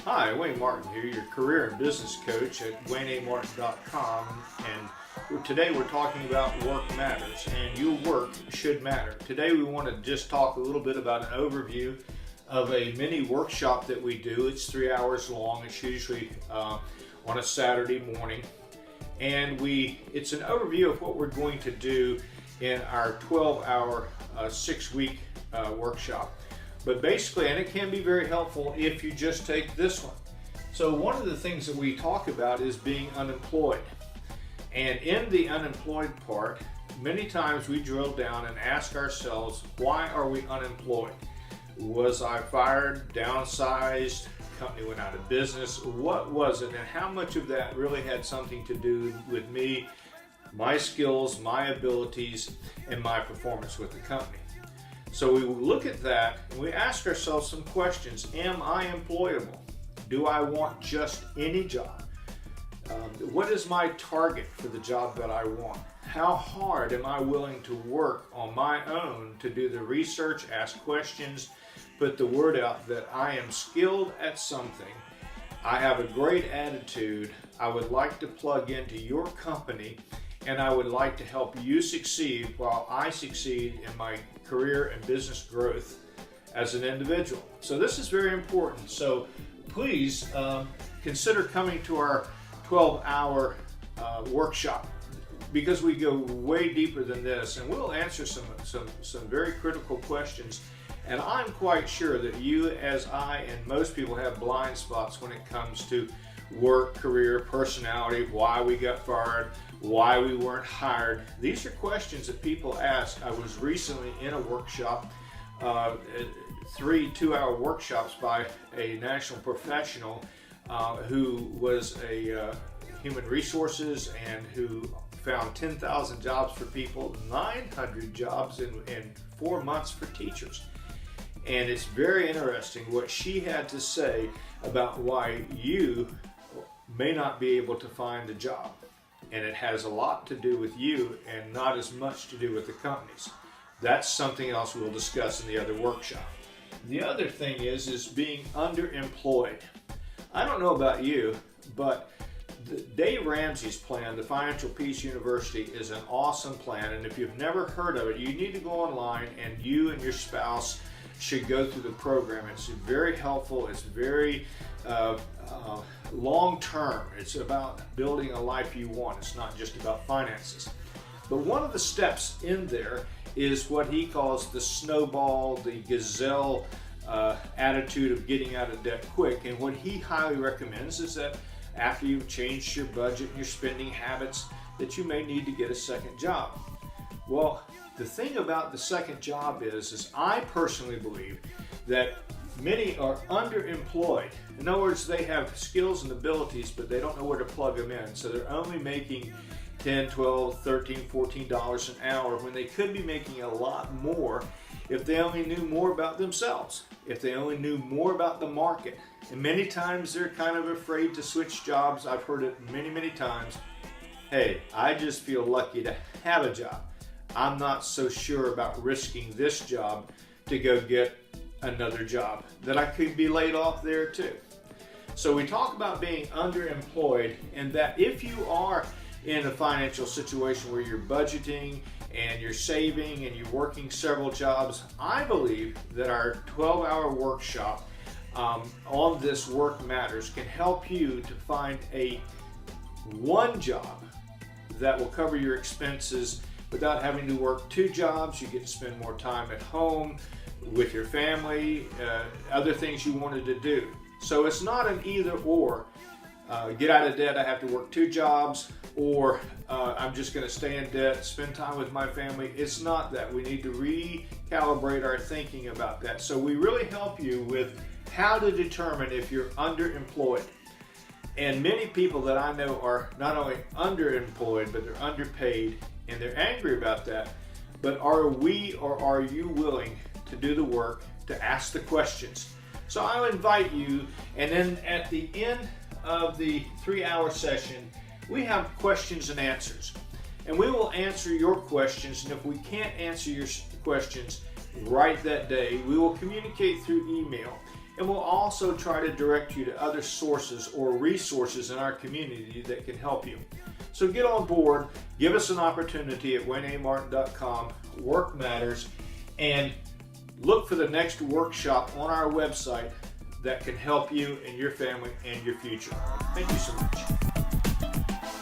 Hi, Wayne Martin here, your career and business coach at WayneAMartin.com, and today we're talking about work matters, and your work should matter. Today we want to just talk a little bit about an overview of a mini workshop that we do. It's 3 hours long. It's usually on a Saturday morning, and it's an overview of what we're going to do in our 12-hour, 6-week workshop. But basically, and it can be very helpful if you just take this one. So one of the things that we talk about is being unemployed. And in the unemployed part, many times we drill down and ask ourselves, why are we unemployed? Was I fired, downsized, company went out of business? What was it? And how much of that really had something to do with me, my skills, my abilities, and my performance with the company? So we look at that and we ask ourselves some questions. Am I employable? Do I want just any job? What is my target for the job that I want? How hard am I willing to work on my own to do the research, ask questions, put the word out that I am skilled at something, I have a great attitude, I would like to plug into your company, and I would like to help you succeed while I succeed in my career and business growth as an individual. So this is very important. So please consider coming to our 12-hour workshop, because we go way deeper than this, and we'll answer some very critical questions. And I'm quite sure that you, as I, and most people have blind spots when it comes to work, career, personality, why we got fired, why we weren't hired. These are questions that people ask. I was recently in a workshop, 3 2-hour workshops by a national professional who was a human resources and who found 10,000 jobs for people, 900 jobs in 4 months for teachers. And it's very interesting what she had to say about why you may not be able to find a job. And it has a lot to do with you and not as much to do with the companies. That's something else we'll discuss in the other workshop. The other thing is being underemployed. I don't know about you, but Dave Ramsey's plan, the Financial Peace University, is an awesome plan. And if you've never heard of it, you need to go online, and you and your spouse should go through the program. It's very helpful. It's very long term. It's about building a life you want. It's not just about finances. But one of the steps in there is what he calls the snowball, the gazelle attitude of getting out of debt quick. And what he highly recommends is that after you've changed your budget and your spending habits, that you may need to get a second job. Well, the thing about the second job is I personally believe that many are underemployed. In other words, they have skills and abilities, but they don't know where to plug them in. So they're only making $10, $12, $13, $14 an hour when they could be making a lot more if they only knew more about themselves, if they only knew more about the market. And many times they're kind of afraid to switch jobs. I've heard it many, many times. Hey, I just feel lucky to have a job. I'm not so sure about risking this job to go get another job, that I could be laid off there too. So we talk about being underemployed, and that if you are in a financial situation where you're budgeting and you're saving and you're working several jobs, I believe that our 12-hour workshop on this work matters can help you to find one job that will cover your expenses without having to work 2 jobs. You get to spend more time at home with your family, other things you wanted to do. So it's not an either or. Get out of debt, I have to work 2 jobs, or I'm just going to stay in debt, spend time with my family. It's not that. We need to recalibrate our thinking about that. So we really help you with how to determine if you're underemployed. And many people that I know are not only underemployed, but they're underpaid, and they're angry about that. But are we, or are you willing to do the work, to ask the questions? So I'll invite you, and then at the end of the 3-hour session, we have questions and answers. And we will answer your questions, and if we can't answer your questions right that day, we will communicate through email. And we'll also try to direct you to other sources or resources in our community that can help you. So get on board, give us an opportunity at WayneAMartin.com, Work Matters, and look for the next workshop on our website that can help you and your family and your future. Thank you so much.